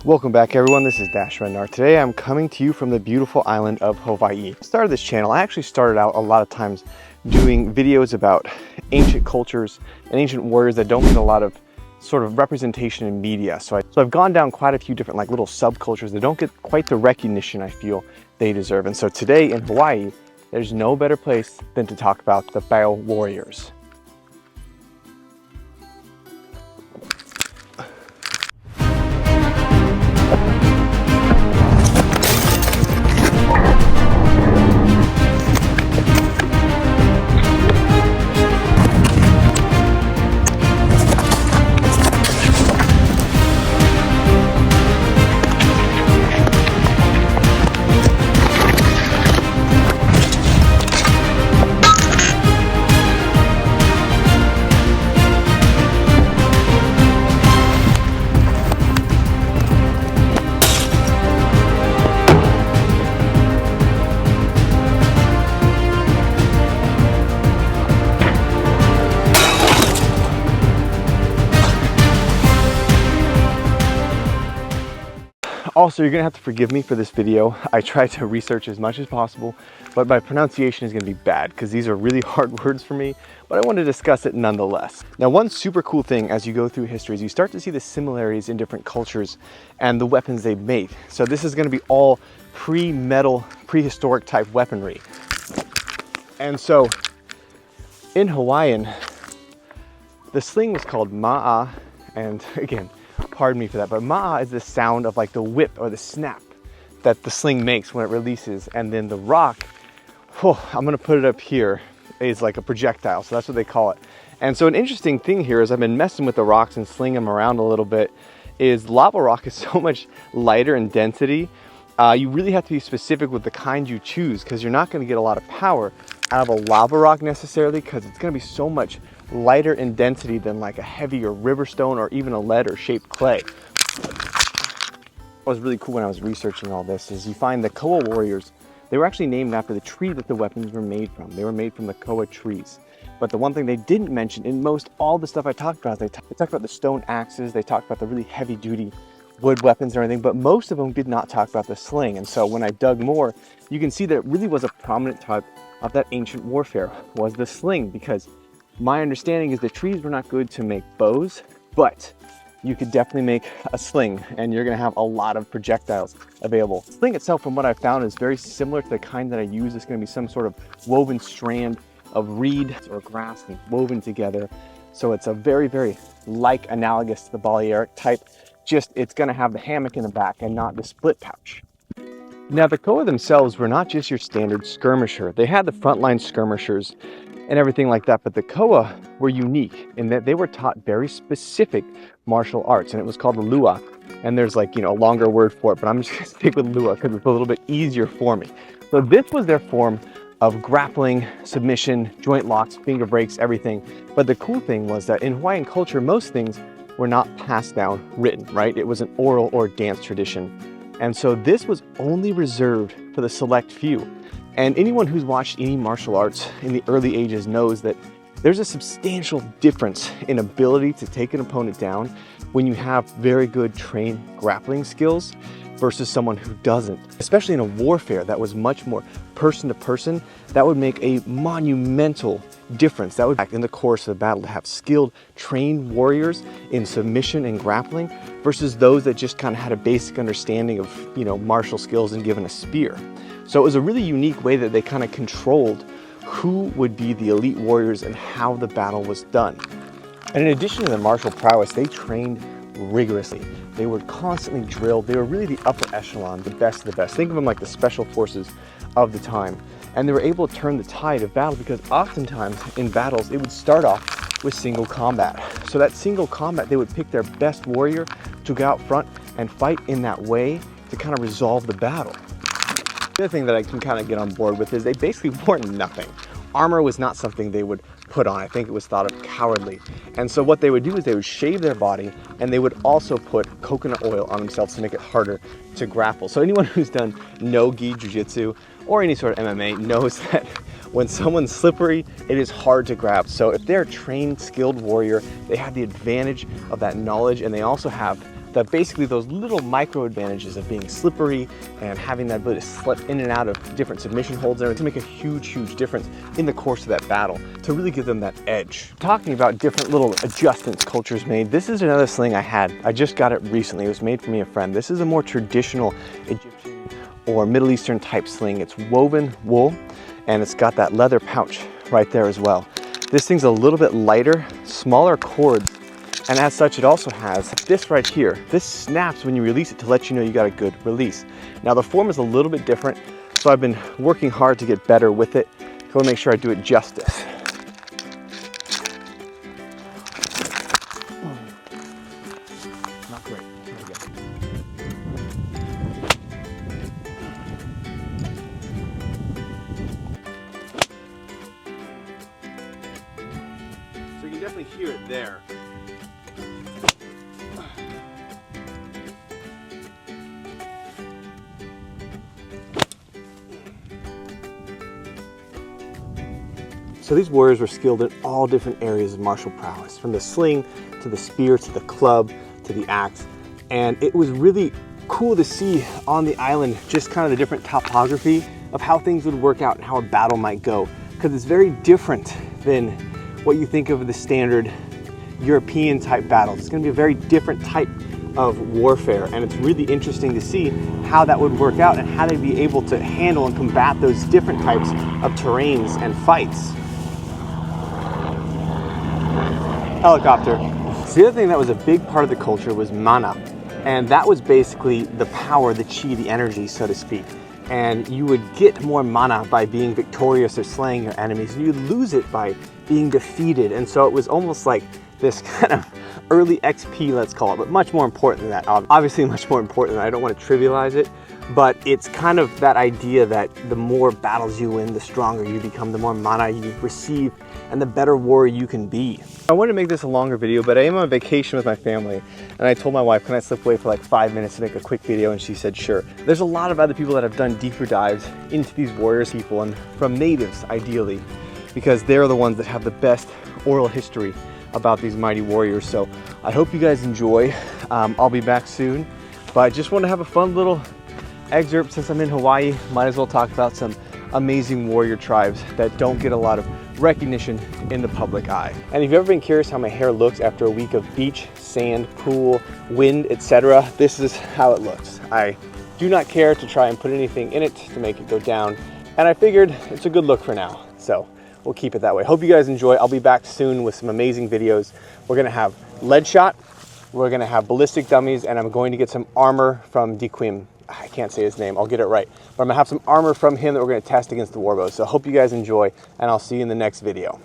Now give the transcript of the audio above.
Welcome back everyone, this is Dash Renar. Today I'm coming to you from the beautiful island of Hawaii. I started this channel, I actually started out a lot of times doing videos about ancient cultures and ancient warriors that don't get a lot of sort of representation in media. So I've gone down quite a few different like little subcultures that don't get quite the recognition I feel they deserve. And so today in Hawaii, there's no better place than to talk about the Bao warriors. Also, you're gonna have to forgive me for this video. I tried to research as much as possible, but my pronunciation is gonna be bad because these are really hard words for me, but I want to discuss it nonetheless. Now, one super cool thing as you go through history is you start to see the similarities in different cultures and the weapons they've made. So this is gonna be all pre-metal, prehistoric type weaponry. And so in Hawaiian, the sling was called ma'a, and again, pardon me for that, but ma'a is the sound of like the whip or the snap that the sling makes when it releases. And then the rock, I'm gonna put it up here, is like a projectile. So that's what they call it. And so an interesting thing here is I've been messing with the rocks and slinging them around a little bit, is lava rock is so much lighter in density. You really have to be specific with the kind you choose because you're not gonna get a lot of power out of a lava rock necessarily because it's gonna be so much lighter in density than like a heavier river stone or even a lead or shaped clay. What was really cool when I was researching all this is you find the Koa warriors, they were actually named after the tree that the weapons were made from. They were made from the Koa trees. But the one thing they didn't mention in most all the stuff I talked about, they talked about the stone axes, they talked about the really heavy duty wood weapons and everything, but most of them did not talk about the sling. And so when I dug more, you can see that it really was a prominent type of that ancient warfare was the sling, because my understanding is the trees were not good to make bows, but you could definitely make a sling and you're gonna have a lot of projectiles available. The sling itself, from what I've found, is very similar to the kind that I use. It's gonna be some sort of woven strand of reed or grass and woven together. So it's a very, very like analogous to the ballistic type, just it's gonna have the hammock in the back and not the split pouch. Now the Koa themselves were not just your standard skirmisher. They had the frontline skirmishers and everything like that, but the Koa were unique in that they were taught very specific martial arts, and it was called the lua. And there's like, a longer word for it, but I'm just gonna stick with lua because it's a little bit easier for me. So this was their form of grappling, submission, joint locks, finger breaks, everything. But the cool thing was that in Hawaiian culture, most things were not passed down written, right? It was an oral or dance tradition. And so this was only reserved for the select few. And anyone who's watched any martial arts in the early ages knows that there's a substantial difference in ability to take an opponent down when you have very good trained grappling skills versus someone who doesn't. Especially in a warfare that was much more person to person, that would make a monumental difference. That would act in the course of the battle to have skilled, trained warriors in submission and grappling versus those that just kind of had a basic understanding of, martial skills and given a spear. So it was a really unique way that they kind of controlled who would be the elite warriors and how the battle was done. And in addition to the martial prowess, they trained rigorously. They were constantly drilled. They were really the upper echelon, the best of the best. Think of them like the special forces of the time. And they were able to turn the tide of battle because oftentimes in battles, it would start off with single combat. So that single combat, they would pick their best warrior to go out front and fight in that way to kind of resolve the battle. The other thing that I can kind of get on board with is they basically wore nothing. Armor was not something they would put on. I think it was thought of cowardly. And so what they would do is they would shave their body and they would also put coconut oil on themselves to make it harder to grapple. So anyone who's done no-gi jiu-jitsu or any sort of MMA knows that when someone's slippery, it is hard to grab. So if they're a trained, skilled warrior, they have the advantage of that knowledge, and they also have basically those little micro advantages of being slippery and having that ability to slip in and out of different submission holds there to make a huge difference in the course of that battle, to really give them that edge. Talking about different little adjustments cultures made, this is another sling I had. I just got it recently. It was made for me and a friend. This is a more traditional Egyptian or Middle Eastern type sling. It's woven wool and it's got that leather pouch right there as well. This thing's a little bit lighter, smaller cords, and as such it also has this right here. This snaps when you release it to let you know you got a good release. Now the form is a little bit different, so I've been working hard to get better with it. I want to make sure I do it justice. Not great. Here we go. So you can definitely hear it there. So these warriors were skilled in all different areas of martial prowess, from the sling to the spear to the club to the axe. And it was really cool to see on the island just kind of the different topography of how things would work out and how a battle might go, because it's very different than what you think of the standard European type battles. It's going to be a very different type of warfare, and it's really interesting to see how that would work out and how they'd be able to handle and combat those different types of terrains and fights. Helicopter. So the other thing that was a big part of the culture was mana, and that was basically the power, the chi, the energy, so to speak. And you would get more mana by being victorious or slaying your enemies, and you'd lose it by being defeated. And so it was almost like this kind of early XP, let's call it, but much more important than that. Obviously much more important than that. I don't want to trivialize it, but it's kind of that idea that the more battles you win, the stronger you become, the more mana you receive, and the better warrior you can be. I wanted to make this a longer video, but I am on vacation with my family, and I told my wife, can I slip away for like 5 minutes to make a quick video, and she said sure. There's a lot of other people that have done deeper dives into these warriors people, and from natives ideally, because they're the ones that have the best oral history about these mighty warriors. So I hope you guys enjoy. I'll be back soon, but I just want to have a fun little excerpt since I'm in Hawaii. Might as well talk about some amazing warrior tribes that don't get a lot of recognition in the public eye. And if you've ever been curious how my hair looks after a week of beach, sand, pool, wind, etc., this is how it looks. I do not care to try and put anything in it to make it go down, and I figured it's a good look for now, so we'll keep it that way. Hope you guys enjoy. I'll be back soon with some amazing videos. We're gonna have lead shot, we're gonna have ballistic dummies, and I'm going to get some armor from Dequim. I can't say his name, I'll get it right. But I'm gonna have some armor from him that we're gonna test against the warbows. So I hope you guys enjoy, and I'll see you in the next video.